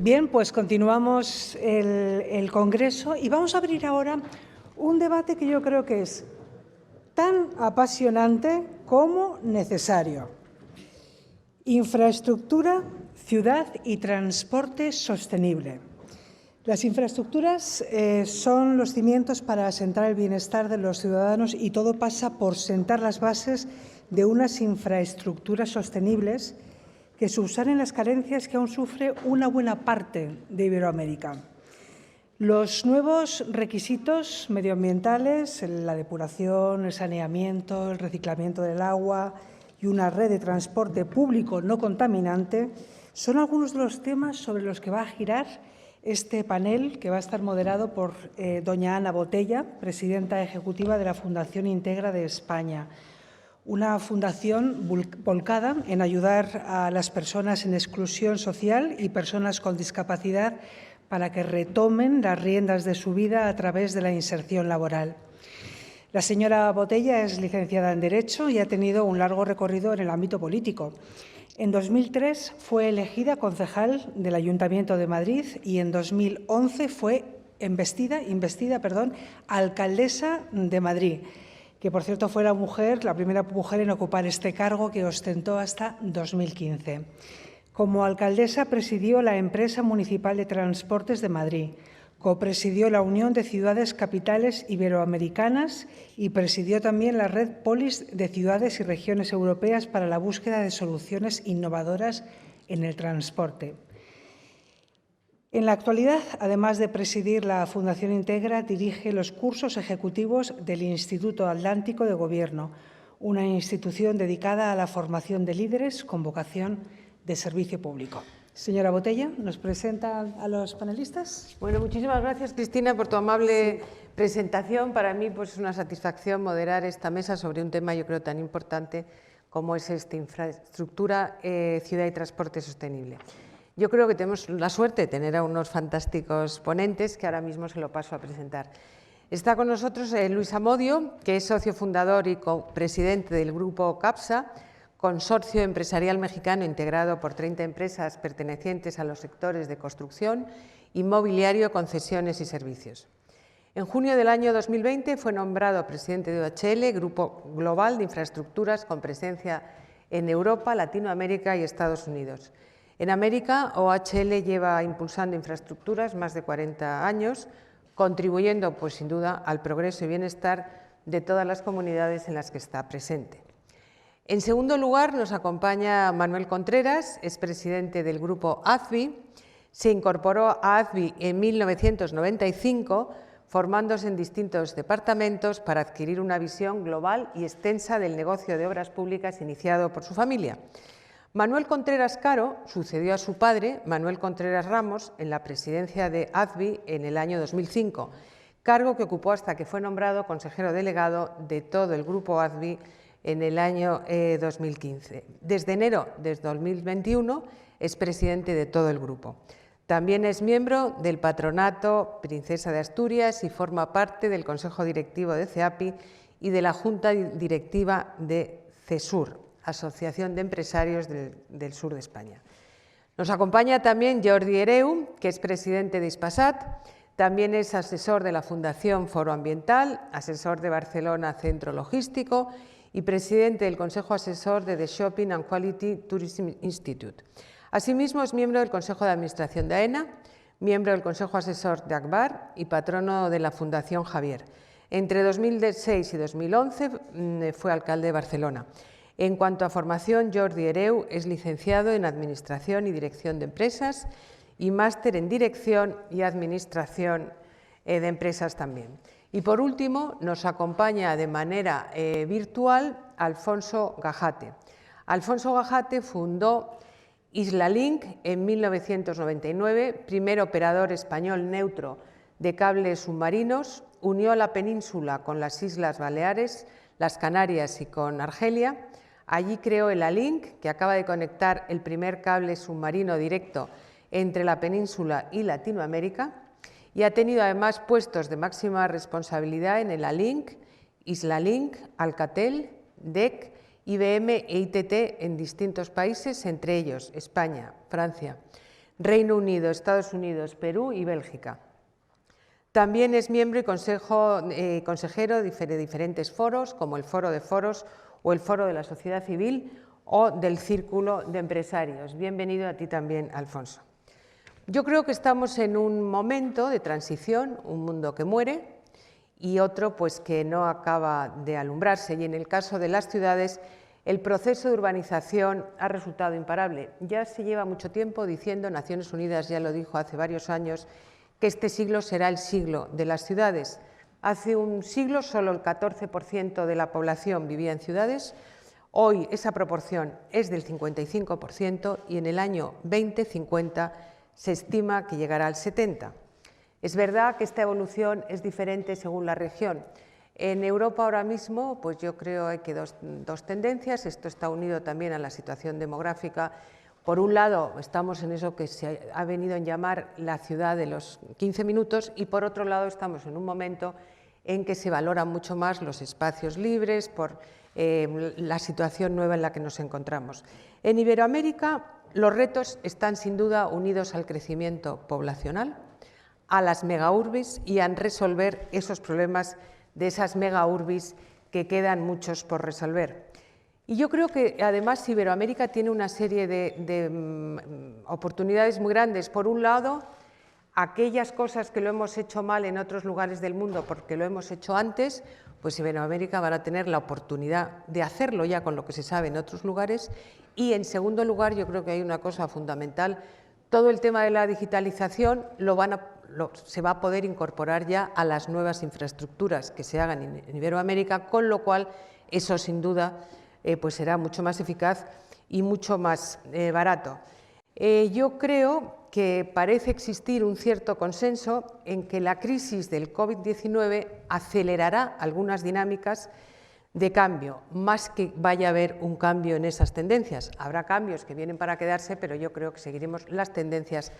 Bien, pues continuamos el Congreso y vamos a abrir ahora un debate que yo creo que es tan apasionante como necesario. Infraestructura, ciudad y transporte sostenible. Las infraestructuras son los cimientos para asentar el bienestar de los ciudadanos y todo pasa por sentar las bases de unas infraestructuras sostenibles que subsanen las carencias que aún sufre una buena parte de Iberoamérica. Los nuevos requisitos medioambientales, la depuración, el saneamiento, el reciclamiento del agua y una red de transporte público no contaminante son algunos de los temas sobre los que va a girar este panel, que va a estar moderado por doña Ana Botella, presidenta ejecutiva de la Fundación Integra de España, una fundación volcada en ayudar a las personas en exclusión social y personas con discapacidad para que retomen las riendas de su vida a través de la inserción laboral. La señora Botella es licenciada en Derecho y ha tenido un largo recorrido en el ámbito político. En 2003 fue elegida concejal del Ayuntamiento de Madrid y en 2011 fue investida alcaldesa de Madrid, que por cierto fue la primera mujer en ocupar este cargo, que ostentó hasta 2015. Como alcaldesa presidió la Empresa Municipal de Transportes de Madrid, copresidió la Unión de Ciudades Capitales Iberoamericanas y presidió también la Red Polis de Ciudades y Regiones Europeas para la búsqueda de soluciones innovadoras en el transporte. En la actualidad, además de presidir la Fundación Integra, dirige los cursos ejecutivos del Instituto Atlántico de Gobierno, una institución dedicada a la formación de líderes con vocación de servicio público. Señora Botella, ¿nos presenta a los panelistas? Bueno, muchísimas gracias, Cristina, por tu amable presentación. Para mí pues, es una satisfacción moderar esta mesa sobre un tema, yo creo, tan importante como es infraestructura, ciudad y transporte sostenible. Yo creo que tenemos la suerte de tener a unos fantásticos ponentes que ahora mismo se lo paso a presentar. Está con nosotros Luis Amodio, que es socio fundador y copresidente del Grupo CAPSA, consorcio empresarial mexicano integrado por 30 empresas pertenecientes a los sectores de construcción, inmobiliario, concesiones y servicios. En junio del año 2020 fue nombrado presidente de OHL, Grupo Global de Infraestructuras con presencia en Europa, Latinoamérica y Estados Unidos. En América, OHL lleva impulsando infraestructuras más de 40 años, contribuyendo, pues, sin duda, al progreso y bienestar de todas las comunidades en las que está presente. En segundo lugar, nos acompaña Manuel Contreras, es presidente del Grupo AZBI. Se incorporó a AZBI en 1995, formándose en distintos departamentos para adquirir una visión global y extensa del negocio de obras públicas iniciado por su familia. Manuel Contreras Caro sucedió a su padre, Manuel Contreras Ramos, en la presidencia de AZBI en el año 2005, cargo que ocupó hasta que fue nombrado consejero delegado de todo el Grupo AZBI en el año 2015. Desde enero de 2021 es presidente de todo el grupo. También es miembro del Patronato Princesa de Asturias y forma parte del Consejo Directivo de CEAPI y de la Junta Directiva de CESUR, Asociación de Empresarios del Sur de España. Nos acompaña también Jordi Hereu, que es presidente de Hispasat, también es asesor de la Fundación Foro Ambiental, asesor de Barcelona Centro Logístico y presidente del Consejo Asesor de The Shopping and Quality Tourism Institute. Asimismo, es miembro del Consejo de Administración de AENA, miembro del Consejo Asesor de ACBAR y patrono de la Fundación Javier. Entre 2006 y 2011 fue alcalde de Barcelona. En cuanto a formación, Jordi Hereu es licenciado en Administración y Dirección de Empresas y máster en Dirección y Administración de Empresas también. Y por último, nos acompaña de manera virtual Alfonso Gajate. Alfonso Gajate fundó Islalink en 1999, primer operador español neutro de cables submarinos, unió la península con las Islas Baleares, las Canarias y con Argelia. Allí creó el A-Link, que acaba de conectar el primer cable submarino directo entre la península y Latinoamérica, y ha tenido además puestos de máxima responsabilidad en el A-Link, Islalink, Alcatel, DEC, IBM e ITT en distintos países, entre ellos España, Francia, Reino Unido, Estados Unidos, Perú y Bélgica. También es miembro y consejero de diferentes foros, como el Foro de Foros o el Foro de la Sociedad Civil o del Círculo de Empresarios. Bienvenido a ti también, Alfonso. Yo creo que estamos en un momento de transición, un mundo que muere y otro pues, que no acaba de alumbrarse. Y en el caso de las ciudades, el proceso de urbanización ha resultado imparable. Ya se lleva mucho tiempo diciendo, Naciones Unidas ya lo dijo hace varios años, que este siglo será el siglo de las ciudades. Hace un siglo solo el 14% de la población vivía en ciudades. Hoy esa proporción es del 55% y en el año 2050 se estima que llegará al 70%. Es verdad que esta evolución es diferente según la región. En Europa ahora mismo, pues yo creo que hay dos tendencias. Esto está unido también a la situación demográfica. Por un lado, estamos en eso que se ha venido a llamar la ciudad de los 15 minutos y por otro lado estamos en un momento en que se valoran mucho más los espacios libres por la situación nueva en la que nos encontramos. En Iberoamérica, los retos están sin duda unidos al crecimiento poblacional, a las megaurbis y a resolver esos problemas de esas megaurbis que quedan muchos por resolver. Y yo creo que además Iberoamérica tiene una serie de oportunidades muy grandes. Por un lado, aquellas cosas que lo hemos hecho mal en otros lugares del mundo porque lo hemos hecho antes, pues Iberoamérica va a tener la oportunidad de hacerlo ya con lo que se sabe en otros lugares. Y en segundo lugar, yo creo que hay una cosa fundamental, todo el tema de la digitalización se va a poder incorporar ya a las nuevas infraestructuras que se hagan en Iberoamérica, con lo cual eso sin duda pues será mucho más eficaz y mucho más barato. Yo creo que parece existir un cierto consenso en que la crisis del COVID-19 acelerará algunas dinámicas de cambio, más que vaya a haber un cambio en esas tendencias. Habrá cambios que vienen para quedarse, pero yo creo que seguiremos las tendencias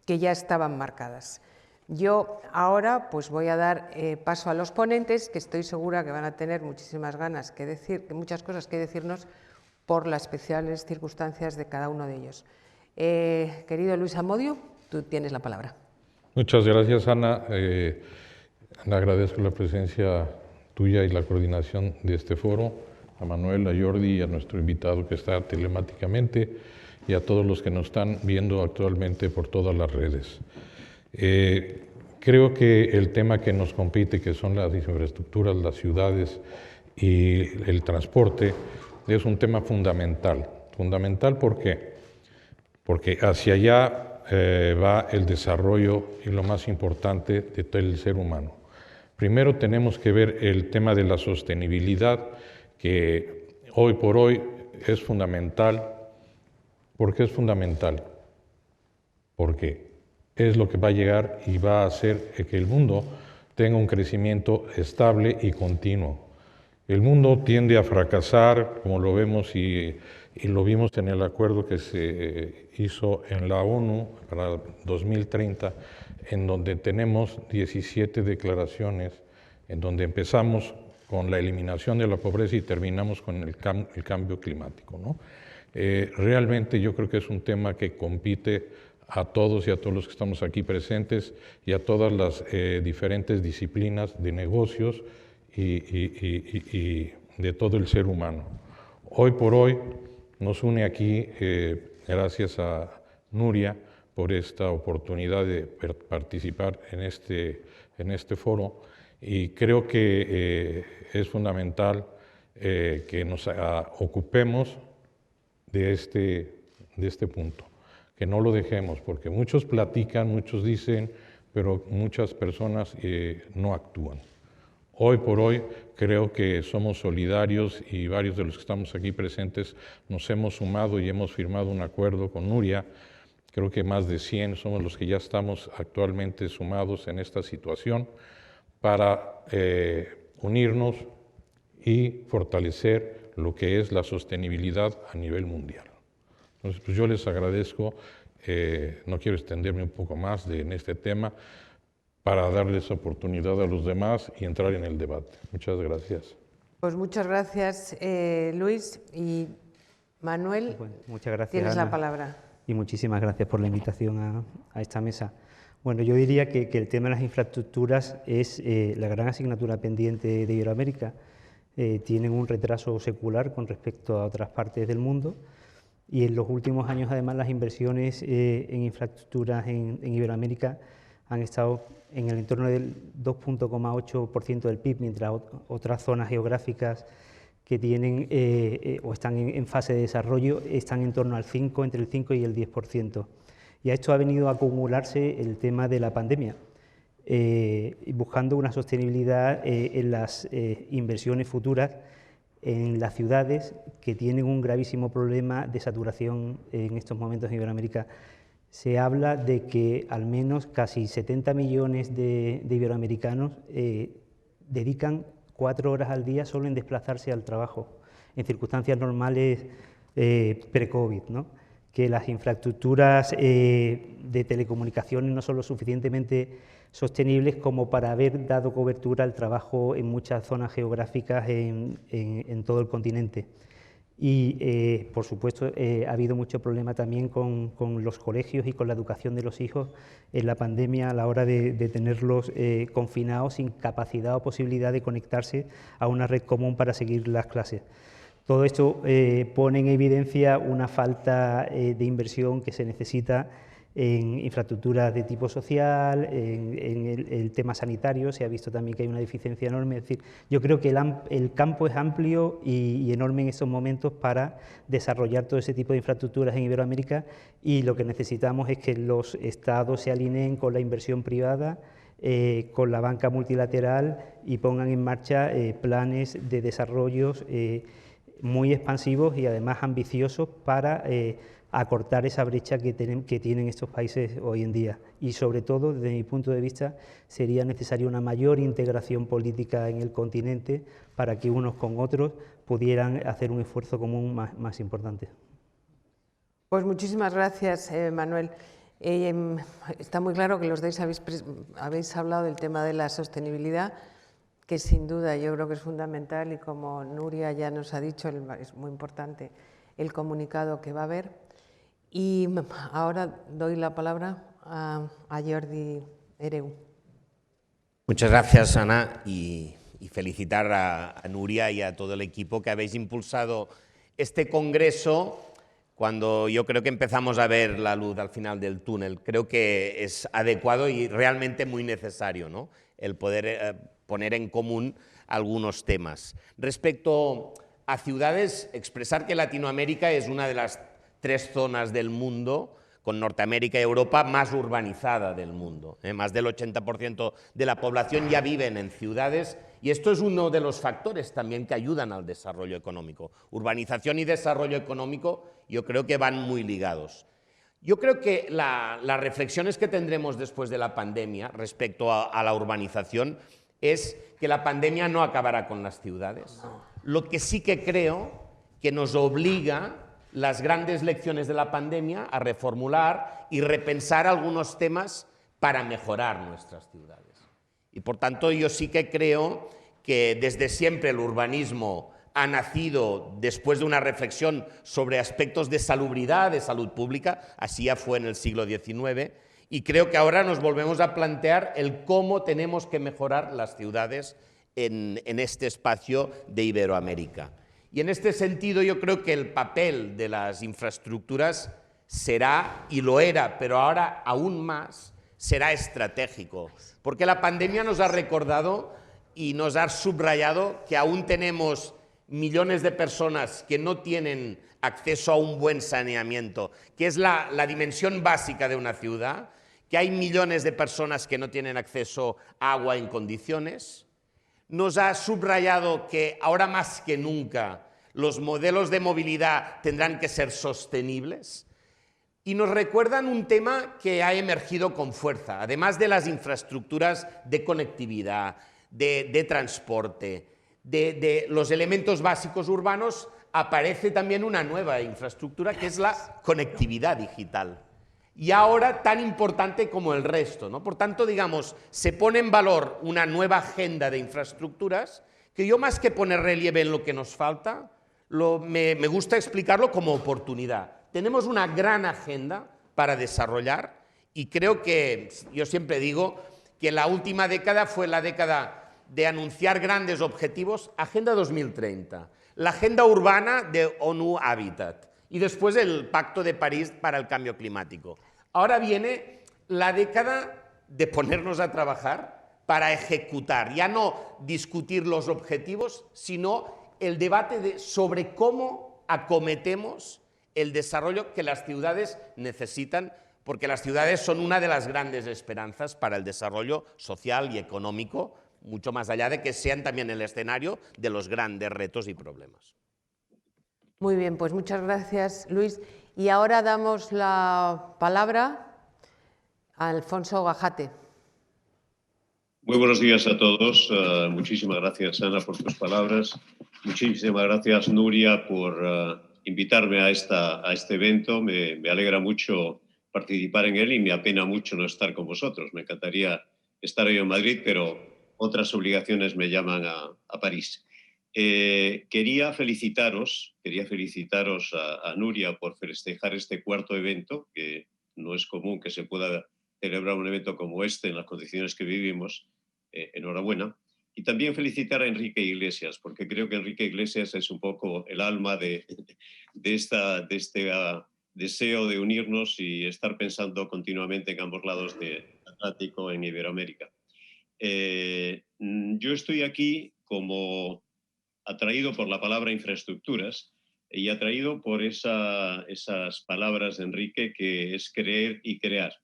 que ya estaban marcadas. Yo ahora pues voy a dar paso a los ponentes, que estoy segura que van a tener muchísimas ganas que decir, muchas cosas que decirnos por las especiales circunstancias de cada uno de ellos. Querido Luis Amodio, tú tienes la palabra. Muchas gracias, Ana. Agradezco la presencia tuya y la coordinación de este foro, a Manuel, a Jordi y a nuestro invitado que está telemáticamente y a todos los que nos están viendo actualmente por todas las redes. Creo que el tema que nos compete, que son las infraestructuras, las ciudades y el transporte, es un tema fundamental. Fundamental, ¿por qué? Porque hacia allá va el desarrollo y lo más importante de todo el ser humano. Primero tenemos que ver el tema de la sostenibilidad, que hoy por hoy es fundamental. ¿Por qué es fundamental? Porque es lo que va a llegar y va a hacer que el mundo tenga un crecimiento estable y continuo. El mundo tiende a fracasar, como lo vemos y lo vimos en el acuerdo que se hizo en la ONU para 2030, en donde tenemos 17 declaraciones, en donde empezamos con la eliminación de la pobreza y terminamos con el cambio climático, ¿no? Realmente yo creo que es un tema que compite a todos y a todos los que estamos aquí presentes y a todas las diferentes disciplinas de negocios y de todo el ser humano. Hoy por hoy nos une aquí, gracias a Nuria, por esta oportunidad de participar en este foro, y creo que es fundamental que nos ocupemos de este punto, que no lo dejemos, porque muchos platican, muchos dicen, pero muchas personas no actúan. Hoy por hoy creo que somos solidarios y varios de los que estamos aquí presentes nos hemos sumado y hemos firmado un acuerdo con Nuria. Creo que más de 100 somos los que ya estamos actualmente sumados en esta situación para unirnos y fortalecer lo que es la sostenibilidad a nivel mundial. Entonces, pues yo les agradezco, no quiero extenderme un poco más en este tema, para darles oportunidad a los demás y entrar en el debate. Muchas gracias. Pues muchas gracias, Luis. Y Manuel, bueno, muchas gracias, tienes Ana. la palabra. y muchísimas gracias por la invitación a esta mesa. Bueno, yo diría que el tema de las infraestructuras es la gran asignatura pendiente de Iberoamérica. Tienen un retraso secular con respecto a otras partes del mundo, y en los últimos años, además, las inversiones en infraestructuras en Iberoamérica han estado en el entorno del 2,8% del PIB, mientras otras zonas geográficas que tienen o están en fase de desarrollo están en torno al 5, entre el 5 y el 10%. Y a esto ha venido a acumularse el tema de la pandemia, buscando una sostenibilidad en las inversiones futuras en las ciudades, que tienen un gravísimo problema de saturación en estos momentos en Iberoamérica. Se habla de que al menos casi 70 millones de iberoamericanos dedican 4 horas al día solo en desplazarse al trabajo, en circunstancias normales pre-COVID, ¿no? Que las infraestructuras de telecomunicaciones no son lo suficientemente sostenibles como para haber dado cobertura al trabajo en muchas zonas geográficas en todo el continente. Y, por supuesto, ha habido mucho problema también con los colegios y con la educación de los hijos en la pandemia, a la hora de tenerlos confinados sin capacidad o posibilidad de conectarse a una red común para seguir las clases. Todo esto pone en evidencia una falta de inversión que se necesita en infraestructuras de tipo social, en el tema sanitario. Se ha visto también que hay una deficiencia enorme. Es decir, yo creo que el campo es amplio y enorme en estos momentos para desarrollar todo ese tipo de infraestructuras en Iberoamérica, y lo que necesitamos es que los estados se alineen con la inversión privada, con la banca multilateral, y pongan en marcha planes de desarrollos muy expansivos y además ambiciosos para acortar esa brecha que tienen estos países hoy en día. Y sobre todo, desde mi punto de vista, sería necesaria una mayor integración política en el continente para que unos con otros pudieran hacer un esfuerzo común más importante. Pues muchísimas gracias, Manuel. Está muy claro que los dos habéis hablado del tema de la sostenibilidad, que sin duda yo creo que es fundamental, y como Nuria ya nos ha dicho, es muy importante el comunicado que va a haber. Y ahora doy la palabra a Jordi Hereu. Muchas gracias, Ana, y felicitar a Nuria y a todo el equipo que habéis impulsado este congreso cuando yo creo que empezamos a ver la luz al final del túnel. Creo que es adecuado y realmente muy necesario, ¿no?, el poder poner en común algunos temas. Respecto a ciudades, expresar que Latinoamérica es una de las 3 zonas del mundo, con Norteamérica y Europa, más urbanizada del mundo. Más del 80% de la población ya viven en ciudades, y esto es uno de los factores también que ayudan al desarrollo económico. Urbanización y desarrollo económico yo creo que van muy ligados. Yo creo que las reflexiones que tendremos después de la pandemia respecto a la urbanización es que la pandemia no acabará con las ciudades. Lo que sí que creo que nos obliga las grandes lecciones de la pandemia a reformular y repensar algunos temas para mejorar nuestras ciudades. Y por tanto yo sí que creo que desde siempre el urbanismo ha nacido después de una reflexión sobre aspectos de salubridad, de salud pública, así ya fue en el siglo XIX, y creo que ahora nos volvemos a plantear el cómo tenemos que mejorar las ciudades en este espacio de Iberoamérica. Y en este sentido yo creo que el papel de las infraestructuras será, y lo era, pero ahora aún más, será estratégico. Porque la pandemia nos ha recordado y nos ha subrayado que aún tenemos millones de personas que no tienen acceso a un buen saneamiento, que es la dimensión básica de una ciudad, que hay millones de personas que no tienen acceso a agua en condiciones. Nos ha subrayado que ahora más que nunca los modelos de movilidad tendrán que ser sostenibles, y nos recuerdan un tema que ha emergido con fuerza, además de las infraestructuras de conectividad, de transporte, de los elementos básicos urbanos, aparece también una nueva infraestructura que es la conectividad digital. Y ahora tan importante como el resto, ¿no? Por tanto, digamos, se pone en valor una nueva agenda de infraestructuras que yo, más que poner relieve en lo que nos falta, me gusta explicarlo como oportunidad. tenemos una gran agenda para desarrollar y creo que, yo siempre digo, que la última década fue la década de anunciar grandes objetivos, Agenda 2030, la Agenda Urbana de ONU Habitat y después el Pacto de París para el Cambio Climático. Ahora viene la década de ponernos a trabajar para ejecutar, ya no discutir los objetivos, sino el debate sobre cómo acometemos el desarrollo que las ciudades necesitan, porque las ciudades son una de las grandes esperanzas para el desarrollo social y económico, mucho más allá de que sean también el escenario de los grandes retos y problemas. Muy bien, pues muchas gracias, Luis. Y ahora damos la palabra a Alfonso Gajate. Muy buenos días a todos. Muchísimas gracias, Ana, por tus palabras. Muchísimas gracias, Nuria, por invitarme a este evento. Me alegra mucho participar en él y me apena mucho no estar con vosotros. Me encantaría estar hoy en Madrid, pero otras obligaciones me llaman a París. Quería felicitaros a Nuria por festejar este cuarto evento, que no es común que se pueda celebrar un evento como este en las condiciones que vivimos. Enhorabuena. Y también felicitar a Enrique Iglesias, porque creo que Enrique Iglesias es un poco el alma de este deseo de unirnos y estar pensando continuamente en ambos lados del Atlántico, en Iberoamérica. Yo estoy aquí como atraído por la palabra infraestructuras y atraído por esas palabras de Enrique, que es creer y crear.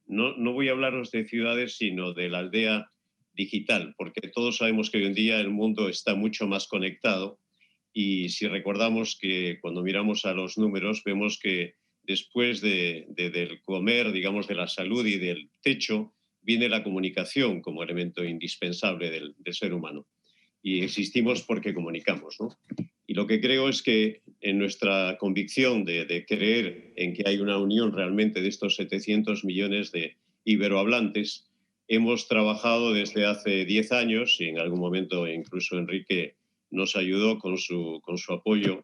No voy a hablaros de ciudades, sino de la aldea digital, porque todos sabemos que hoy en día el mundo está mucho más conectado y si recordamos que cuando miramos a los números vemos que después del comer, digamos, de la salud y del techo, viene la comunicación como elemento indispensable del ser humano. Y existimos porque comunicamos, ¿no? Y lo que creo es que en nuestra convicción de creer en que hay una unión realmente de estos 700 millones de iberohablantes, hemos trabajado desde hace 10 años, y en algún momento incluso Enrique nos ayudó con su apoyo,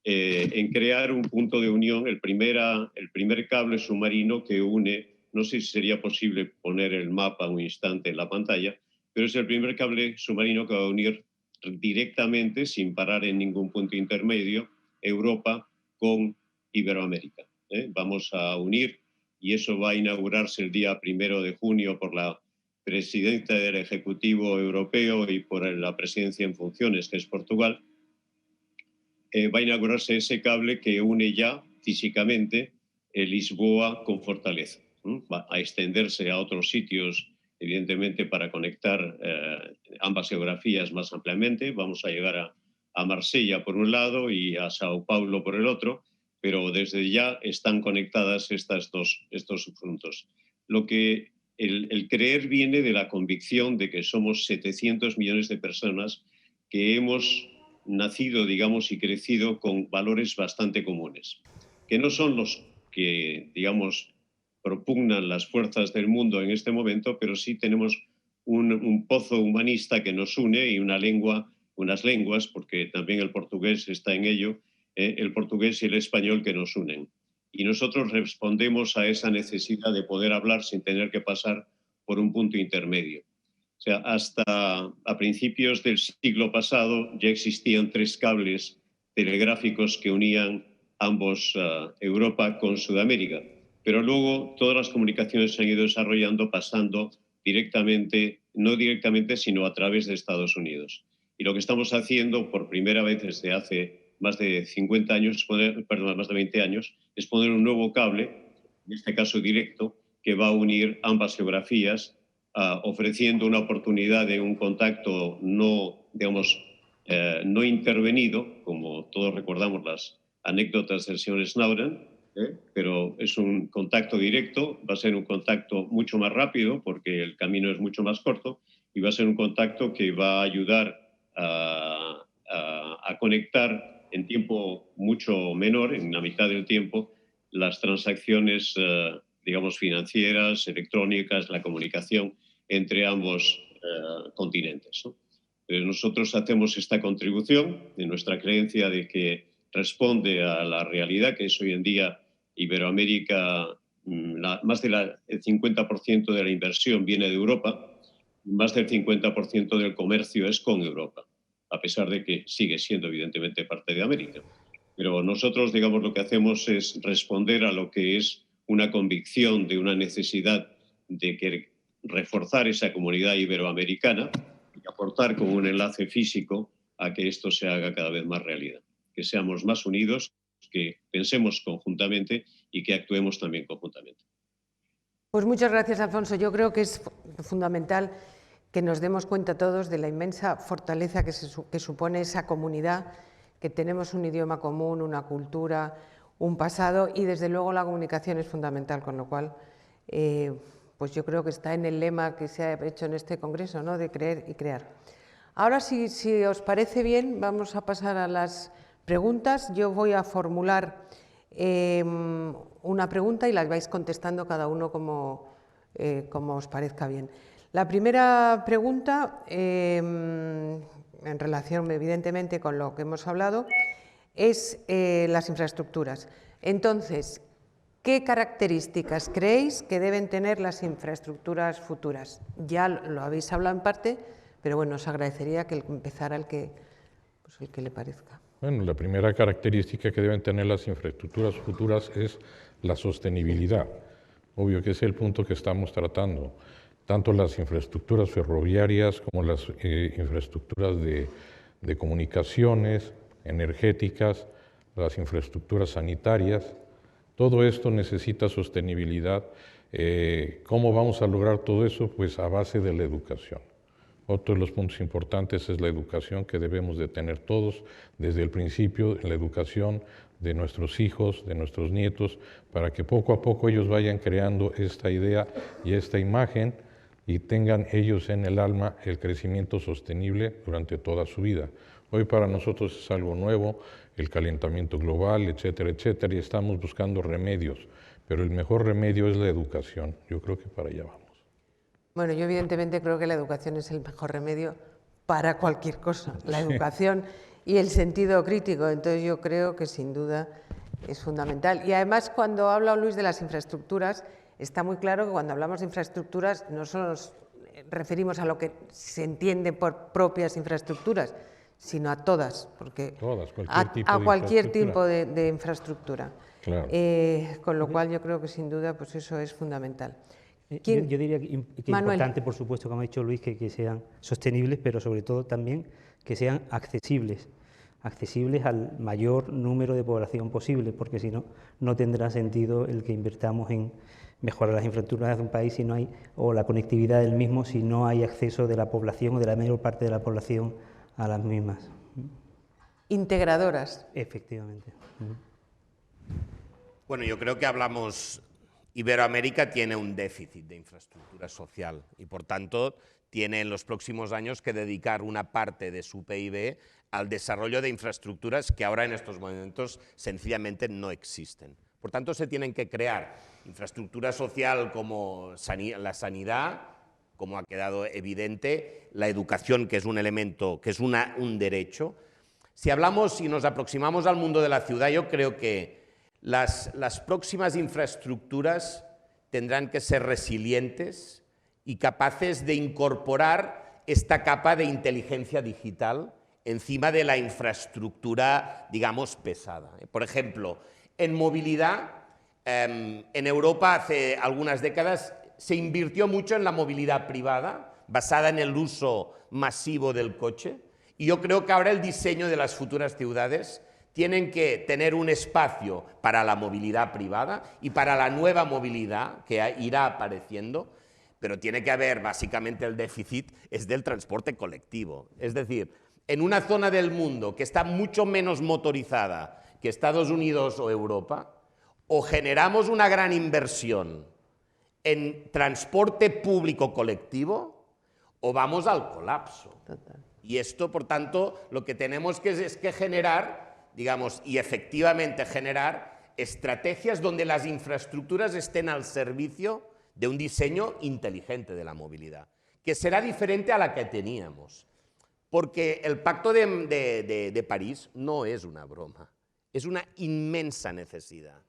en crear un punto de unión, el primer cable submarino que une, no sé si sería posible poner el mapa un instante en la pantalla, pero es el primer cable submarino que va a unir directamente, sin parar en ningún punto intermedio, Europa con Iberoamérica. Vamos a unir, y eso va a inaugurarse el día 1 de junio por la presidenta del Ejecutivo Europeo y por la presidencia en funciones, que es Portugal. Va a inaugurarse ese cable que une ya físicamente Lisboa con Fortaleza. Va a extenderse a otros sitios, evidentemente, para conectar ambas geografías más ampliamente. Vamos a llegar a Marsella por un lado y a Sao Paulo por el otro, pero desde ya están conectadas estos dos puntos. El creer viene de la convicción de que somos 700 millones de personas que hemos nacido, digamos, y crecido con valores bastante comunes, que no son los que, digamos, propugnan las fuerzas del mundo en este momento, pero sí tenemos un pozo humanista que nos une y unas lenguas, porque también el portugués está en ello, el portugués y el español que nos unen. Y nosotros respondemos a esa necesidad de poder hablar sin tener que pasar por un punto intermedio. O sea, hasta a principios del siglo pasado ya existían 3 cables telegráficos que unían ambos Europa con Sudamérica. Pero luego todas las comunicaciones se han ido desarrollando pasando no directamente, sino a través de Estados Unidos. Y lo que estamos haciendo por primera vez desde hace más de 50 años, más de 20 años, es poner un nuevo cable, en este caso directo, que va a unir ambas geografías, ofreciendo una oportunidad de un contacto no intervenido, como todos recordamos las anécdotas del señor Snowden, pero es un contacto directo, va a ser un contacto mucho más rápido porque el camino es mucho más corto y va a ser un contacto que va a ayudar a conectar en tiempo mucho menor, en la mitad del tiempo, las transacciones, digamos, financieras, electrónicas, la comunicación entre ambos continentes, ¿no? Nosotros hacemos esta contribución de nuestra creencia de que responde a la realidad que es hoy en día Iberoamérica. Más del 50% de la inversión viene de Europa, más del 50% del comercio es con Europa, a pesar de que sigue siendo evidentemente parte de América. Pero nosotros, digamos, lo que hacemos es responder a lo que es una convicción de una necesidad de reforzar esa comunidad iberoamericana y aportar como un enlace físico a que esto se haga cada vez más realidad, que seamos más unidos, que pensemos conjuntamente y que actuemos también conjuntamente. Pues muchas gracias, Alfonso. Yo creo que es fundamental que nos demos cuenta todos de la inmensa fortaleza que supone esa comunidad, que tenemos un idioma común, una cultura, un pasado, y desde luego la comunicación es fundamental, con lo cual pues yo creo que está en el lema que se ha hecho en este congreso, ¿no?, de creer y crear. Ahora, si os parece bien, vamos a pasar a las preguntas. Yo voy a formular una pregunta y las vais contestando cada uno como os parezca bien. La primera pregunta, en relación evidentemente con lo que hemos hablado, es las infraestructuras. Entonces, ¿qué características creéis que deben tener las infraestructuras futuras? Ya lo habéis hablado en parte, pero bueno, os agradecería que empezara el que le parezca. Bueno, la primera característica que deben tener las infraestructuras futuras es la sostenibilidad. Obvio que es el punto que estamos tratando. Tanto las infraestructuras ferroviarias como las infraestructuras de comunicaciones, energéticas, las infraestructuras sanitarias. Todo esto necesita sostenibilidad. ¿Cómo vamos a lograr todo eso? Pues a base de la educación. Otro de los puntos importantes es la educación que debemos de tener todos desde el principio, la educación de nuestros hijos, de nuestros nietos, para que poco a poco ellos vayan creando esta idea y esta imagen y tengan ellos en el alma el crecimiento sostenible durante toda su vida. Hoy para nosotros es algo nuevo, el calentamiento global, etcétera, etcétera, y estamos buscando remedios, pero el mejor remedio es la educación. Yo creo que para allá vamos. Bueno, yo evidentemente creo que la educación es el mejor remedio para cualquier cosa, la educación y el sentido crítico, entonces yo creo que sin duda es fundamental. Y además, cuando habla Luis de las infraestructuras, está muy claro que cuando hablamos de infraestructuras no solo nos referimos a lo que se entiende por propias infraestructuras, sino a todas, porque cualquier tipo de infraestructura. Claro. Con lo cual yo creo que sin duda pues eso es fundamental. Yo diría que es importante, por supuesto, como ha dicho Luis, que sean sostenibles, pero sobre todo también que sean accesibles al mayor número de población posible, porque si no, no tendrá sentido el que invirtamos en mejorar las infraestructuras de un país si no hay, o la conectividad del mismo, si no hay acceso de la población o de la mayor parte de la población a las mismas. Integradoras. Efectivamente. Bueno, yo creo que Iberoamérica tiene un déficit de infraestructura social y, por tanto, tiene en los próximos años que dedicar una parte de su PIB al desarrollo de infraestructuras que ahora en estos momentos sencillamente no existen. Por tanto, se tienen que crear infraestructura social como la sanidad, como ha quedado evidente, la educación, que es un elemento, que es un derecho. Si hablamos y nos aproximamos al mundo de la ciudad, yo creo que las próximas infraestructuras tendrán que ser resilientes y capaces de incorporar esta capa de inteligencia digital encima de la infraestructura, digamos, pesada. Por ejemplo, en movilidad, en Europa hace algunas décadas se invirtió mucho en la movilidad privada, basada en el uso masivo del coche, y yo creo que ahora el diseño de las futuras ciudades tienen que tener un espacio para la movilidad privada y para la nueva movilidad que irá apareciendo, pero tiene que haber, básicamente el déficit es del transporte colectivo. Es decir, en una zona del mundo que está mucho menos motorizada que Estados Unidos o Europa, o generamos una gran inversión en transporte público colectivo o vamos al colapso. Total. Y esto, por tanto, lo que tenemos es que generar, digamos, y efectivamente generar estrategias donde las infraestructuras estén al servicio de un diseño inteligente de la movilidad, que será diferente a la que teníamos, porque el Pacto de París no es una broma. es una inmensa necesidad.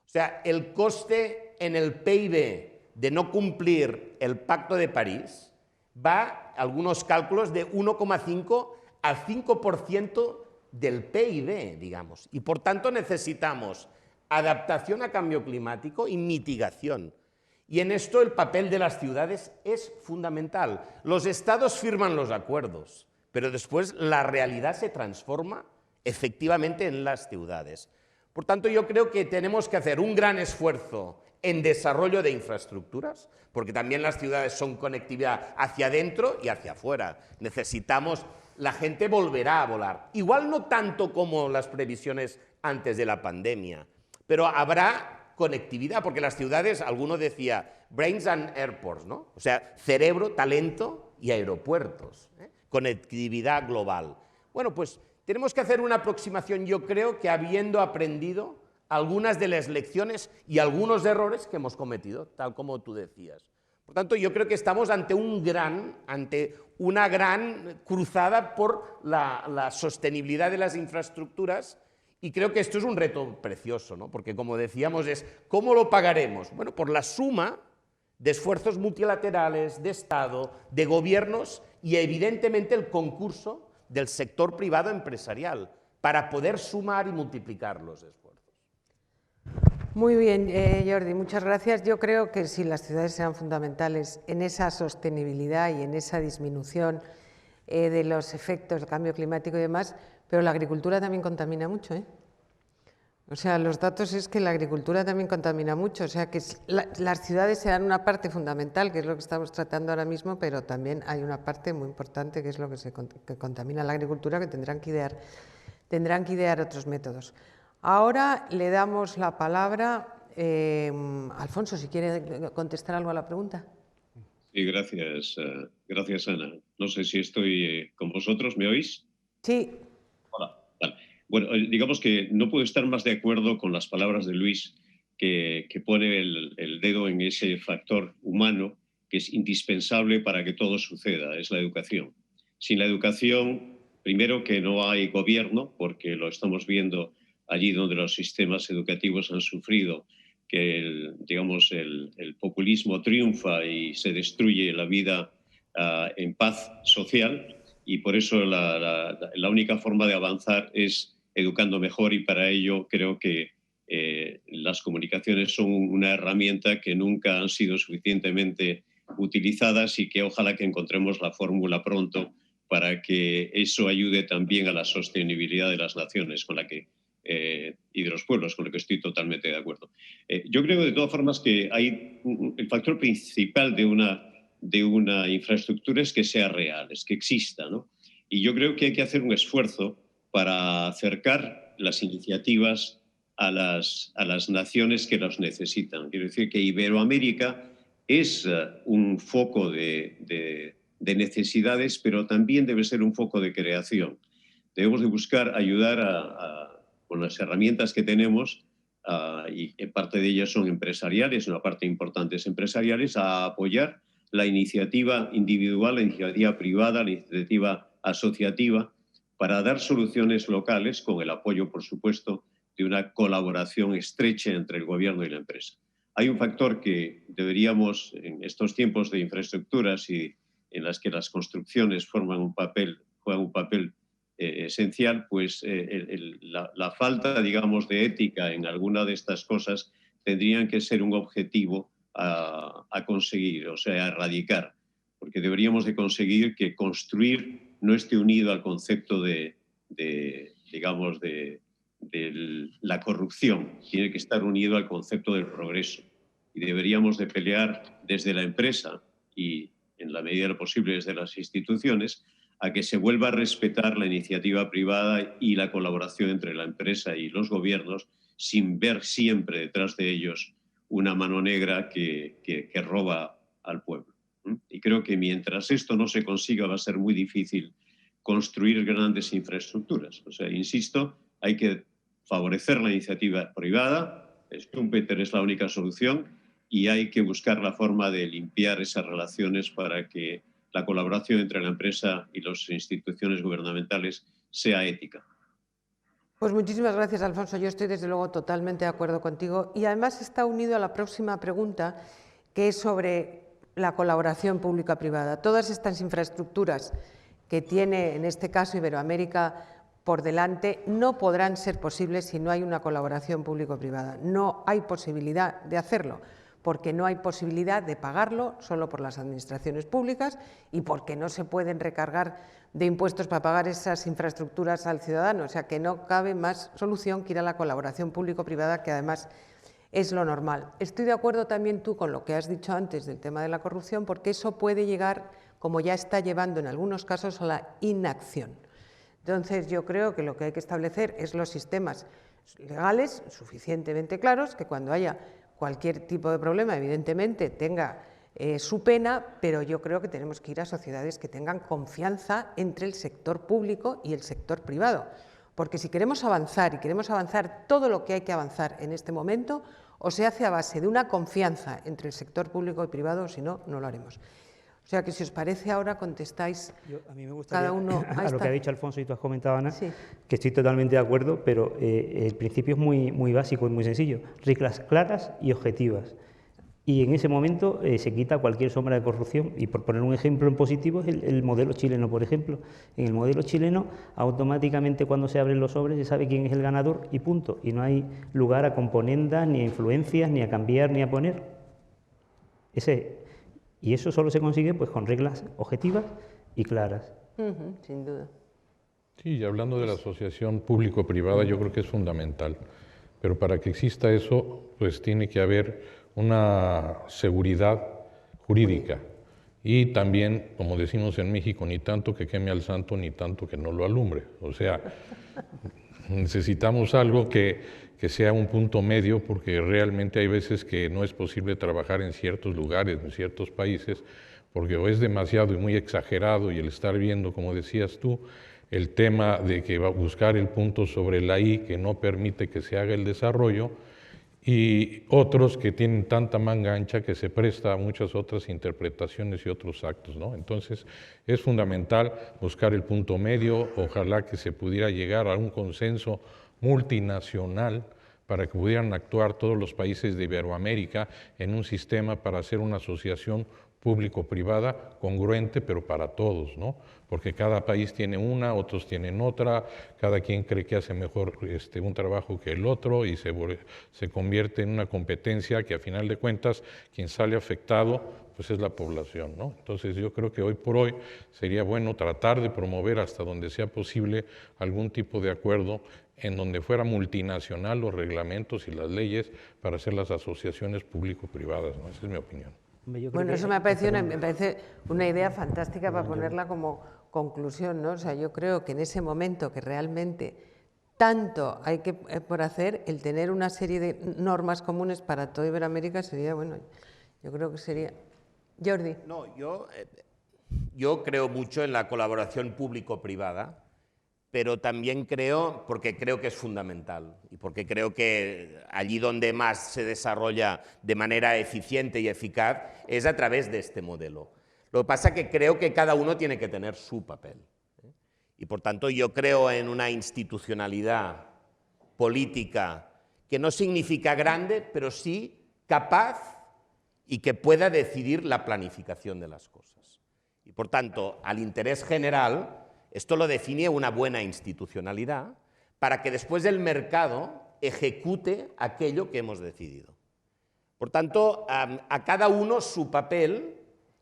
O sea, el coste en el PIB de no cumplir el Pacto de París va, algunos cálculos, de 1,5 al 5% del PIB, digamos. Y por tanto necesitamos adaptación a cambio climático y mitigación. Y en esto el papel de las ciudades es fundamental. Los estados firman los acuerdos, pero después la realidad se transforma efectivamente en las ciudades. Por tanto, yo creo que tenemos que hacer un gran esfuerzo en desarrollo de infraestructuras, porque también las ciudades son conectividad hacia adentro y hacia afuera. Necesitamos, la gente volverá a volar. Igual no tanto como las previsiones antes de la pandemia, pero habrá conectividad, porque las ciudades, alguno decía, brains and airports, ¿no? O sea, cerebro, talento y aeropuertos, ¿eh? Conectividad global. Bueno, pues tenemos que hacer una aproximación, yo creo que habiendo aprendido algunas de las lecciones y algunos errores que hemos cometido, tal como tú decías. Por tanto, yo creo que estamos ante una gran cruzada por la sostenibilidad de las infraestructuras, y creo que esto es un reto precioso, ¿no? Porque, como decíamos, es ¿cómo lo pagaremos? Bueno, por la suma de esfuerzos multilaterales, de Estado, de gobiernos y, evidentemente, el concurso del sector privado empresarial para poder sumar y multiplicar los esfuerzos. Muy bien, Jordi, muchas gracias. Yo creo que sí, las ciudades serán fundamentales en esa sostenibilidad y en esa disminución de los efectos del cambio climático y demás, pero la agricultura también contamina mucho, ¿eh? O sea, los datos es que la agricultura también contamina mucho, o sea que las ciudades serán una parte fundamental, que es lo que estamos tratando ahora mismo, pero también hay una parte muy importante que es lo que contamina la agricultura, que tendrán que idear otros métodos. Ahora le damos la palabra a Alfonso, si quiere contestar algo a la pregunta. Sí, gracias Ana. No sé si estoy con vosotros, ¿me oís? Sí. Hola. Vale. Bueno, digamos que no puedo estar más de acuerdo con las palabras de Luis, que pone el dedo en ese factor humano que es indispensable para que todo suceda, es la educación. Sin la educación, primero que no hay gobierno, porque lo estamos viendo allí donde los sistemas educativos han sufrido, que el populismo triunfa y se destruye la vida en paz social, y por eso la única forma de avanzar es educando mejor, y para ello creo que las comunicaciones son una herramienta que nunca han sido suficientemente utilizadas, y que ojalá que encontremos la fórmula pronto para que eso ayude también a la sostenibilidad de las naciones y de los pueblos, con lo que estoy totalmente de acuerdo. Yo creo de todas formas que el factor principal de una infraestructura es que sea real, es que exista, ¿no? Y yo creo que hay que hacer un esfuerzo para acercar las iniciativas a las naciones que las necesitan. Quiero decir que Iberoamérica es un foco de necesidades, pero también debe ser un foco de creación. Debemos de buscar ayudar con las herramientas que tenemos, y parte de ellas son empresariales, una parte importante es empresariales, a apoyar la iniciativa individual, la iniciativa privada, la iniciativa asociativa, para dar soluciones locales con el apoyo, por supuesto, de una colaboración estrecha entre el gobierno y la empresa. Hay un factor que deberíamos, en estos tiempos de infraestructuras y en las que las construcciones juegan un papel esencial, pues la falta, digamos, de ética en alguna de estas cosas tendrían que ser un objetivo a conseguir, o sea, a erradicar, porque deberíamos de conseguir que construir no esté unido al concepto de la corrupción, tiene que estar unido al concepto del progreso, y deberíamos de pelear desde la empresa y, en la medida de lo posible, desde las instituciones, a que se vuelva a respetar la iniciativa privada y la colaboración entre la empresa y los gobiernos, sin ver siempre detrás de ellos una mano negra que roba al pueblo. Y creo que mientras esto no se consiga va a ser muy difícil construir grandes infraestructuras. O sea, insisto, hay que favorecer la iniciativa privada, Schumpeter es la única solución, y hay que buscar la forma de limpiar esas relaciones para que la colaboración entre la empresa y las instituciones gubernamentales sea ética. Pues muchísimas gracias, Alfonso. Yo estoy desde luego totalmente de acuerdo contigo y además está unido a la próxima pregunta, que es sobre la colaboración pública-privada. Todas estas infraestructuras que tiene, en este caso, Iberoamérica por delante, no podrán ser posibles si no hay una colaboración público-privada. No hay posibilidad de hacerlo, porque no hay posibilidad de pagarlo solo por las administraciones públicas y porque no se pueden recargar de impuestos para pagar esas infraestructuras al ciudadano. O sea que no cabe más solución que ir a la colaboración público-privada, que además es lo normal. Estoy de acuerdo también tú con lo que has dicho antes del tema de la corrupción, porque eso puede llegar, como ya está llevando en algunos casos, a la inacción. Entonces yo creo que lo que hay que establecer es los sistemas legales suficientemente claros, que cuando haya cualquier tipo de problema, evidentemente, tenga su pena, pero yo creo que tenemos que ir a sociedades que tengan confianza entre el sector público y el sector privado. Porque si queremos avanzar y queremos avanzar todo lo que hay que avanzar en este momento, o se hace a base de una confianza entre el sector público y privado, o si no, no lo haremos. O sea que si os parece ahora contestáis a mí me gustaría, cada uno a lo que ha dicho Alfonso y tú has comentado, Ana, sí, que estoy totalmente de acuerdo, pero el principio es muy básico y muy sencillo. Reglas claras y objetivas. Y en ese momento se quita cualquier sombra de corrupción. Y por poner un ejemplo en positivo es el modelo chileno, por ejemplo. En el modelo chileno, automáticamente cuando se abren los sobres se sabe quién es el ganador y punto. Y no hay lugar a componendas, ni a influencias, ni a cambiar, ni a poner. Y eso solo se consigue pues, con reglas objetivas y claras. sin duda. Sí, y hablando de la asociación público-privada, yo creo que es fundamental. Pero para que exista eso, pues tiene que haber una seguridad jurídica. Y también, como decimos en México, ni tanto que queme al santo, ni tanto que no lo alumbre. O sea, necesitamos algo que sea un punto medio, porque realmente hay veces que no es posible trabajar en ciertos lugares, en ciertos países, porque o es demasiado y muy exagerado, y el estar viendo, como decías tú, el tema de que va a buscar el punto sobre la I que no permite que se haga el desarrollo, y otros que tienen tanta manga ancha que se presta a muchas otras interpretaciones y otros actos, ¿no? Entonces, es fundamental buscar el punto medio, ojalá que se pudiera llegar a un consenso multinacional para que pudieran actuar todos los países de Iberoamérica en un sistema para hacer una asociación público-privada congruente, pero para todos, ¿no? Porque cada país tiene una, otros tienen otra, cada quien cree que hace mejor un trabajo que el otro y se convierte en una competencia que a final de cuentas quien sale afectado pues es la población, ¿no? Entonces yo creo que hoy por hoy sería bueno tratar de promover hasta donde sea posible algún tipo de acuerdo en donde fuera multinacional los reglamentos y las leyes para hacer las asociaciones público-privadas, ¿no? Esa es mi opinión. Bueno, eso me parece una idea fantástica para ponerla como conclusión, ¿no? O sea, yo creo que en ese momento que realmente tanto hay que por hacer, el tener una serie de normas comunes para toda Iberoamérica sería, bueno, yo creo que sería... Jordi. No, yo creo mucho en la colaboración público-privada, pero también porque creo que es fundamental y porque creo que allí donde más se desarrolla de manera eficiente y eficaz es a través de este modelo. Lo que pasa es que creo que cada uno tiene que tener su papel. Y por tanto yo creo en una institucionalidad política que no significa grande, pero sí capaz y que pueda decidir la planificación de las cosas. Y por tanto, al interés general, esto lo define una buena institucionalidad para que después el mercado ejecute aquello que hemos decidido. Por tanto, a cada uno su papel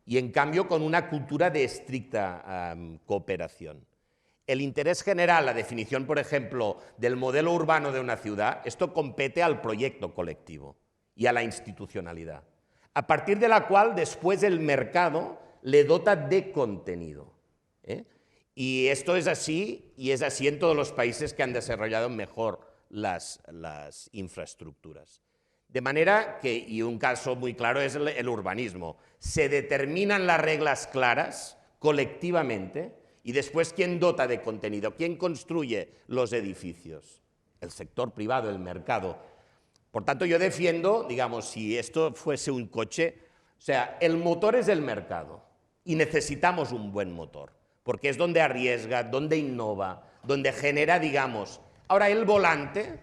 y en cambio con una cultura de estricta cooperación. El interés general, la definición, por ejemplo, del modelo urbano de una ciudad, esto compete al proyecto colectivo y a la institucionalidad, a partir de la cual después el mercado le dota de contenido. Y esto es así, y es así en todos los países que han desarrollado mejor las infraestructuras. De manera que, y un caso muy claro es el urbanismo, se determinan las reglas claras colectivamente y después ¿quién dota de contenido? ¿Quién construye los edificios? El sector privado, el mercado. Por tanto, yo defiendo, digamos, si esto fuese un coche, o sea, el motor es el mercado y necesitamos un buen motor, porque es donde arriesga, donde innova, donde genera, digamos, Ahora, el volante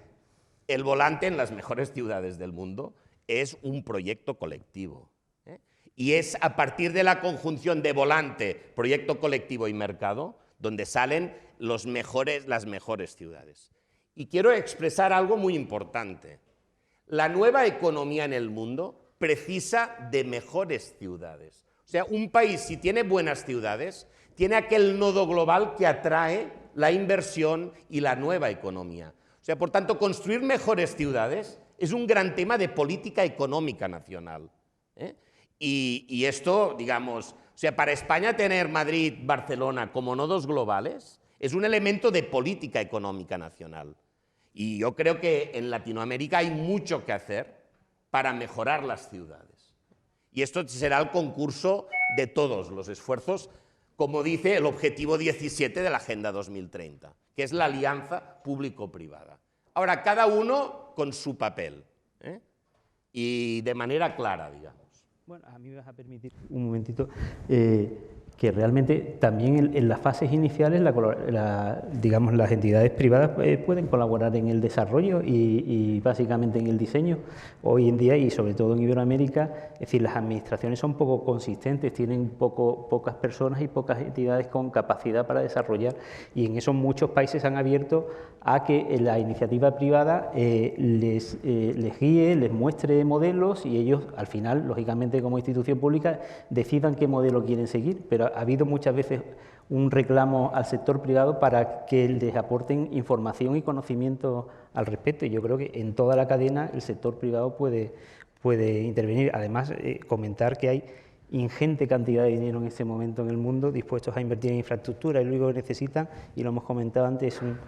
en las mejores ciudades del mundo es un proyecto colectivo. Y es a partir de la conjunción de volante, proyecto colectivo y mercado donde salen las mejores ciudades. Y quiero expresar algo muy importante. La nueva economía en el mundo precisa de mejores ciudades. O sea, un país, si tiene buenas ciudades, tiene aquel nodo global que atrae la inversión y la nueva economía. O sea, por tanto, construir mejores ciudades es un gran tema de política económica nacional. Y esto, digamos, o sea, para España tener Madrid, Barcelona como nodos globales es un elemento de política económica nacional. Y yo creo que en Latinoamérica hay mucho que hacer para mejorar las ciudades. Y esto será el concurso de todos los esfuerzos, como dice el objetivo 17 de la Agenda 2030, que es la alianza público-privada. Ahora, cada uno con su papel, y de manera clara, digamos. Bueno, a mí me vas a permitir un momentito que realmente también en las fases iniciales digamos, las entidades privadas pueden colaborar en el desarrollo y básicamente en el diseño. Hoy en día, y sobre todo en Iberoamérica, es decir, las administraciones son poco consistentes, tienen pocas personas y pocas entidades con capacidad para desarrollar, y en eso muchos países han abierto a que la iniciativa privada les guíe, les muestre modelos, y ellos al final, lógicamente como institución pública, decidan qué modelo quieren seguir, pero ha habido muchas veces un reclamo al sector privado para que les aporten información y conocimiento al respecto, y yo creo que en toda la cadena el sector privado puede intervenir. Además, comentar que hay ingente cantidad de dinero en este momento en el mundo dispuestos a invertir en infraestructura, y lo único que necesitan, y lo hemos comentado antes, es un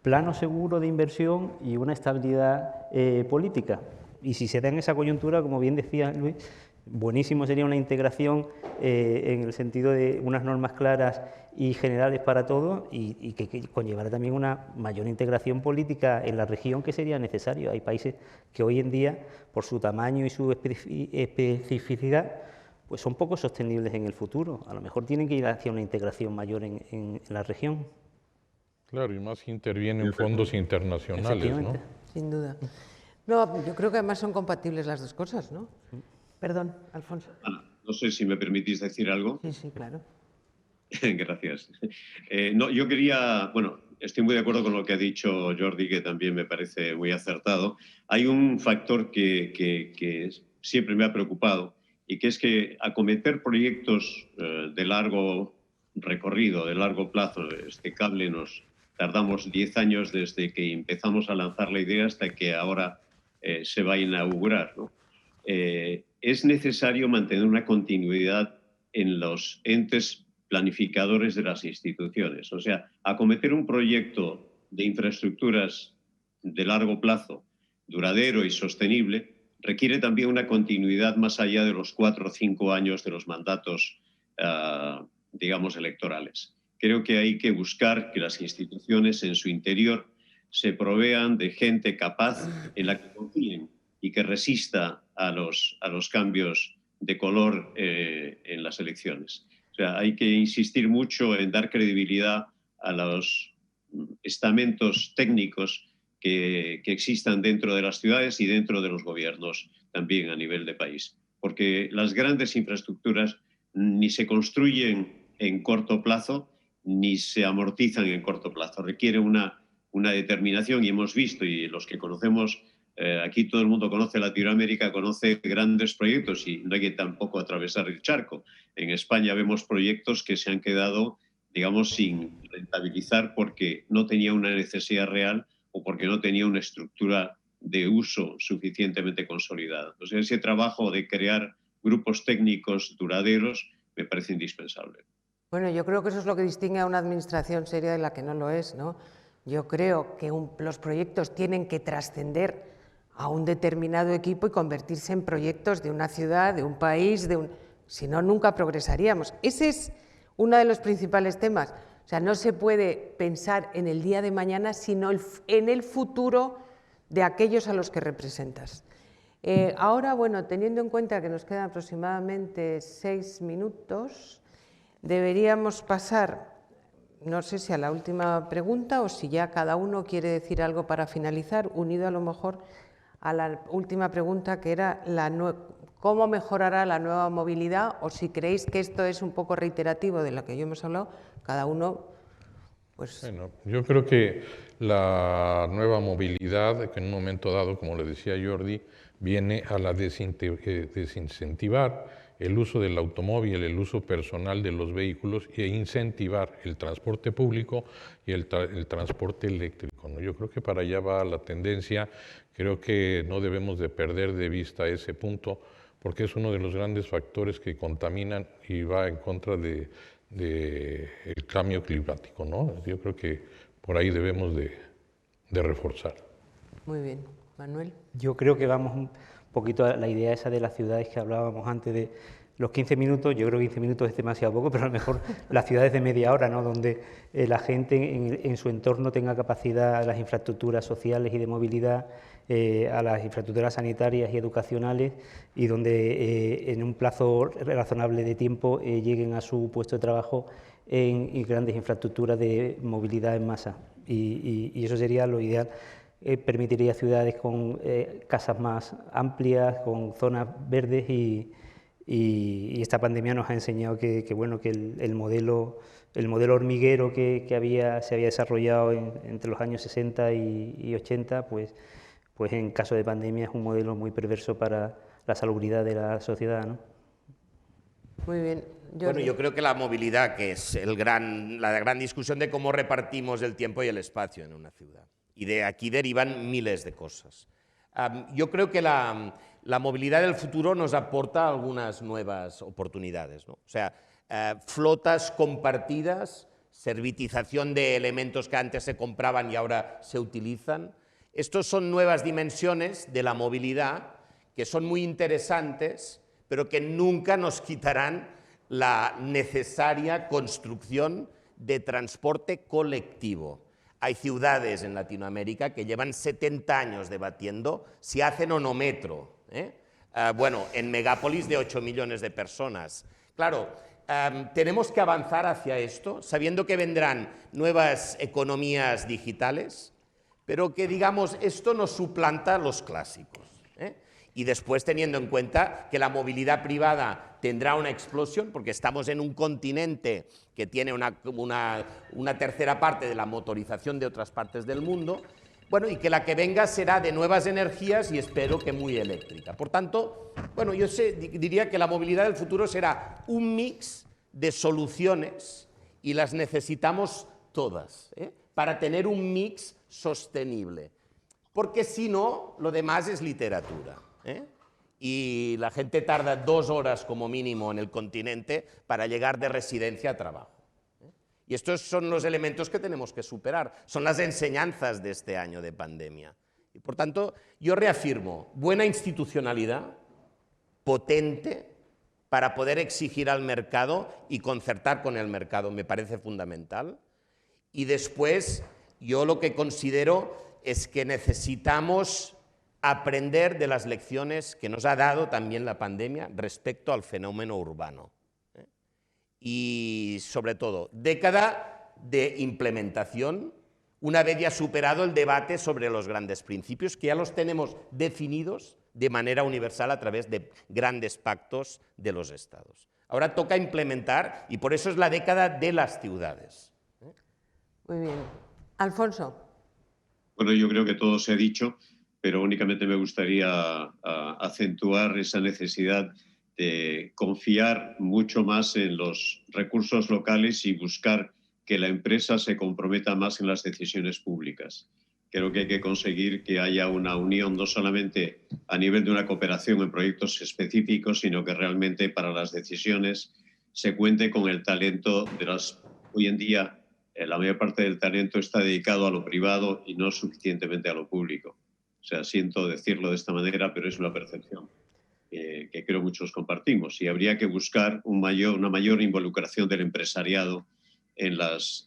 plano seguro de inversión y una estabilidad política. Y si se da en esa coyuntura, como bien decía Luis, buenísimo sería una integración en el sentido de unas normas claras y generales para todos, y que conllevará también una mayor integración política en la región, que sería necesario. Hay países que hoy en día, por su tamaño y su especificidad, pues son poco sostenibles en el futuro. A lo mejor tienen que ir hacia una integración mayor en la región. Claro, y más si intervienen fondos internacionales, ¿no? Sin duda. No, yo creo que además son compatibles las dos cosas, ¿no? Perdón, Alfonso. No sé si me permitís decir algo. Sí, sí, claro. Gracias. No, yo quería, bueno, estoy muy de acuerdo con lo que ha dicho Jordi, que también me parece muy acertado. Hay un factor que siempre me ha preocupado, y que es que acometer proyectos de largo recorrido, de largo plazo, este cable tardamos 10 años desde que empezamos a lanzar la idea hasta que ahora se va a inaugurar, ¿no? Es necesario mantener una continuidad en los entes planificadores de las instituciones. O sea, acometer un proyecto de infraestructuras de largo plazo, duradero y sostenible, requiere también una continuidad más allá de los 4 o 5 años de los mandatos, digamos, electorales. Creo que hay que buscar que las instituciones en su interior se provean de gente capaz en la que confíen y que resista a los cambios de color en las elecciones. O sea, hay que insistir mucho en dar credibilidad a los estamentos técnicos que existan dentro de las ciudades y dentro de los gobiernos también a nivel de país. Porque las grandes infraestructuras ni se construyen en corto plazo ni se amortizan en corto plazo. Requiere una determinación, y hemos visto, y los que conocemos, aquí todo el mundo conoce Latinoamérica, conoce grandes proyectos, y no hay que tampoco atravesar el charco. En España vemos proyectos que se han quedado, digamos, sin rentabilizar porque no tenía una necesidad real o porque no tenía una estructura de uso suficientemente consolidada. Entonces, ese trabajo de crear grupos técnicos duraderos me parece indispensable. Bueno, yo creo que eso es lo que distingue a una administración seria de la que no lo es, ¿no? Yo creo que los proyectos tienen que trascender a un determinado equipo y convertirse en proyectos de una ciudad, de un país, si no, nunca progresaríamos. Ese es uno de los principales temas. O sea, no se puede pensar en el día de mañana, sino en el futuro de aquellos a los que representas. Ahora, bueno, teniendo en cuenta que nos quedan aproximadamente 6 minutos, deberíamos pasar no sé si a la última pregunta o si ya cada uno quiere decir algo para finalizar, unido a lo mejor a la última pregunta, que era cómo mejorará la nueva movilidad, o si creéis que esto es un poco reiterativo de lo que yo hemos hablado, cada uno, pues... Bueno, yo creo que la nueva movilidad, que en un momento dado, como le decía Jordi, viene a la desincentivar el uso del automóvil, el uso personal de los vehículos e incentivar el transporte público y el transporte eléctrico, ¿no? Yo creo que para allá va la tendencia, creo que no debemos de perder de vista ese punto, porque es uno de los grandes factores que contaminan y va en contra del cambio climático, ¿no? Yo creo que por ahí debemos de reforzar. Muy bien. Manuel. Yo creo que vamos un poquito a la idea esa de las ciudades que hablábamos antes de los 15 minutos. Yo creo que 15 minutos es demasiado poco, pero a lo mejor las ciudades de media hora, ¿no? Donde la gente en su entorno tenga capacidad a las infraestructuras sociales y de movilidad, a las infraestructuras sanitarias y educacionales, y donde en un plazo razonable de tiempo lleguen a su puesto de trabajo en grandes infraestructuras de movilidad en masa. Y eso sería lo ideal. Permitiría ciudades con casas más amplias, con zonas verdes, y esta pandemia nos ha enseñado que el modelo hormiguero que se había desarrollado entre los años 60 y 80, pues en caso de pandemia es un modelo muy perverso para la salubridad de la sociedad, ¿no? Muy bien. Bueno, yo creo que la movilidad, que es la gran discusión de cómo repartimos el tiempo y el espacio en una ciudad. Y de aquí derivan miles de cosas. Yo creo que la movilidad del futuro nos aporta algunas nuevas oportunidades, ¿no? O sea, flotas compartidas, servitización de elementos que antes se compraban y ahora se utilizan. Estos son nuevas dimensiones de la movilidad que son muy interesantes, pero que nunca nos quitarán la necesaria construcción de transporte colectivo. Hay ciudades en Latinoamérica que llevan 70 años debatiendo si hacen o no metro, bueno, en megápolis de 8 millones de personas. Claro, tenemos que avanzar hacia esto, sabiendo que vendrán nuevas economías digitales, pero que, digamos, esto no suplanta los clásicos. Y después, teniendo en cuenta que la movilidad privada tendrá una explosión, porque estamos en un continente que tiene una tercera parte de la motorización de otras partes del mundo, bueno, y que la que venga será de nuevas energías y espero que muy eléctrica. Por tanto, bueno, yo diría que la movilidad del futuro será un mix de soluciones y las necesitamos todas, para tener un mix sostenible. Porque si no, lo demás es literatura. Y la gente tarda 2 horas como mínimo en el continente para llegar de residencia a trabajo. Y estos son los elementos que tenemos que superar, son las enseñanzas de este año de pandemia. Y por tanto, yo reafirmo, buena institucionalidad, potente, para poder exigir al mercado y concertar con el mercado, me parece fundamental. Y después, yo lo que considero es que necesitamos aprender de las lecciones que nos ha dado también la pandemia respecto al fenómeno urbano. Y sobre todo, década de implementación, una vez ya superado el debate sobre los grandes principios, que ya los tenemos definidos de manera universal a través de grandes pactos de los estados. Ahora toca implementar, y por eso es la década de las ciudades. Muy bien. Alfonso. Bueno, yo creo que todo se ha dicho, pero únicamente me gustaría acentuar esa necesidad de confiar mucho más en los recursos locales y buscar que la empresa se comprometa más en las decisiones públicas. Creo que hay que conseguir que haya una unión no solamente a nivel de una cooperación en proyectos específicos, sino que realmente para las decisiones se cuente con el talento de las... Hoy en día la mayor parte del talento está dedicado a lo privado y no suficientemente a lo público. O sea, siento decirlo de esta manera, pero es una percepción que creo muchos compartimos. Y habría que buscar una mayor involucración del empresariado en las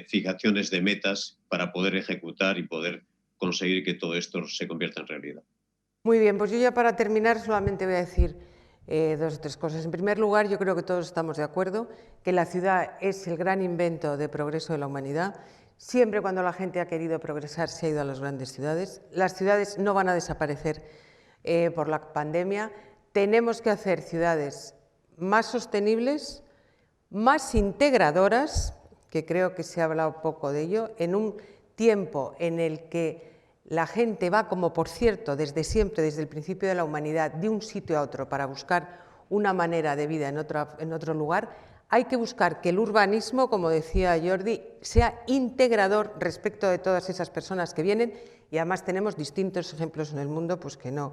fijaciones de metas para poder ejecutar y poder conseguir que todo esto se convierta en realidad. Muy bien, pues yo ya para terminar solamente voy a decir, dos o tres cosas. En primer lugar, yo creo que todos estamos de acuerdo que la ciudad es el gran invento de progreso de la humanidad. Siempre cuando la gente ha querido progresar se ha ido a las grandes ciudades. Las ciudades no van a desaparecer por la pandemia. Tenemos que hacer ciudades más sostenibles, más integradoras, que creo que se ha hablado poco de ello, en un tiempo en el que la gente va, como por cierto, desde siempre, desde el principio de la humanidad, de un sitio a otro para buscar una manera de vida en otro lugar. Hay que buscar que el urbanismo, como decía Jordi, sea integrador respecto de todas esas personas que vienen, y además tenemos distintos ejemplos en el mundo pues que no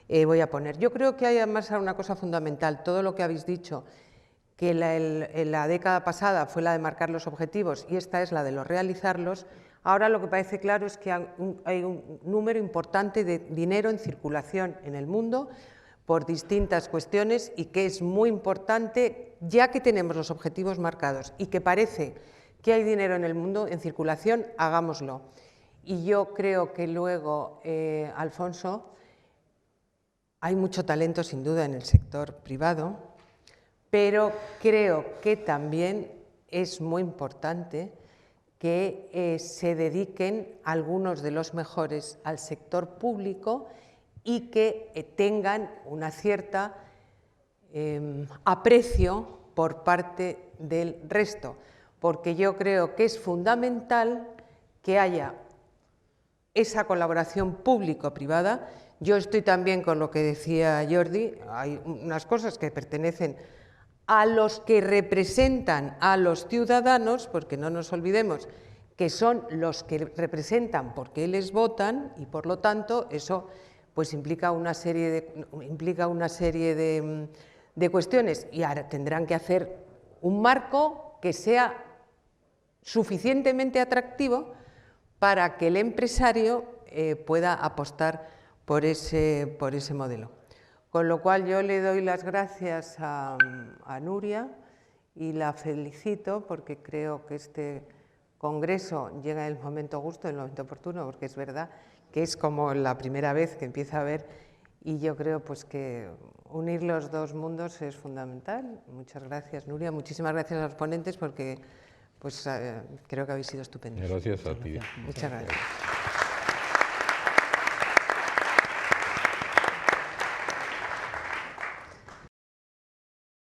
voy a poner. Yo creo que hay además una cosa fundamental, todo lo que habéis dicho, que la década pasada fue la de marcar los objetivos y esta es la de los realizarlos. Ahora lo que parece claro es que hay un número importante de dinero en circulación en el mundo por distintas cuestiones y que es muy importante, ya que tenemos los objetivos marcados y que parece que hay dinero en el mundo en circulación, hagámoslo. Y yo creo que luego, Alfonso, hay mucho talento sin duda en el sector privado, pero creo que también es muy importante que se dediquen algunos de los mejores al sector público y que tengan una cierta aprecio por parte del resto, porque yo creo que es fundamental que haya esa colaboración público-privada. Yo estoy también con lo que decía Jordi, hay unas cosas que pertenecen a los que representan a los ciudadanos, porque no nos olvidemos que son los que representan porque les votan y por lo tanto eso pues implica una serie de cuestiones y ahora tendrán que hacer un marco que sea suficientemente atractivo para que el empresario pueda apostar por ese modelo. Con lo cual yo le doy las gracias a Nuria y la felicito porque creo que este congreso llega en el momento justo, en el momento oportuno, porque es verdad que es como la primera vez que empieza a haber y yo creo pues que unir los dos mundos es fundamental. Muchas gracias, Nuria. Muchísimas gracias a los ponentes porque pues, creo que habéis sido estupendos. Gracias a ti. Muchas gracias.